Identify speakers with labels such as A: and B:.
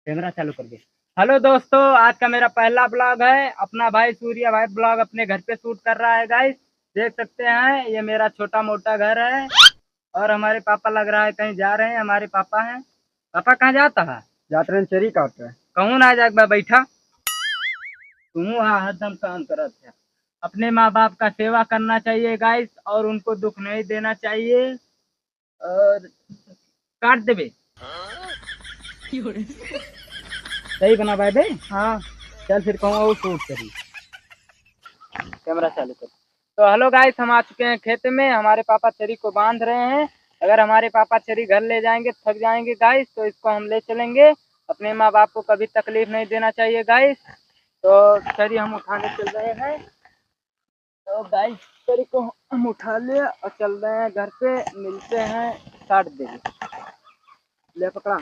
A: Camera चालू कर दे। Hello दोस्तों, आज का मेरा पहला ब्लॉग है। अपना भाई सूर्या भाई ब्लॉग अपने घर पे शूट कर रहा है गाइस। देख सकते हैं ये मेरा छोटा मोटा घर है। और हमारे पापा लग रहा है कहीं जा रहे हैं। हमारे पापा हैं। पापा कहाँ जाता है?
B: जात रहे चेरी काट रहे।
A: कहूँ ना जाग बा बैठा। तुम हाँ हरदम काम करत है। अपने माँ बाप का सेवा करना चाहिए गाइस, और उनको दुख नहीं देना चाहिए। और काट देवे। सही बना भाई बे। हाँ, चल फिर कहूँगा वो शूट करी। कैमरा चालू कर। तो हेलो गाइस, हम आ चुके हैं खेत में। हमारे पापा चरी को बांध रहे हैं। अगर हमारे पापा चरी घर ले जाएंगे, थक जाएंगे गाइस, तो इसको हम ले चलेंगे। अपने माँ बाप को कभी तकलीफ नहीं देना चाहिए गाइस। तो चरी हम उठाने चल रहे हैं। तो गाइस, चरी को हम उठा ले और चल रहे हैं घर पे। मिलते हैं 60 दिन। ले पकड़ा।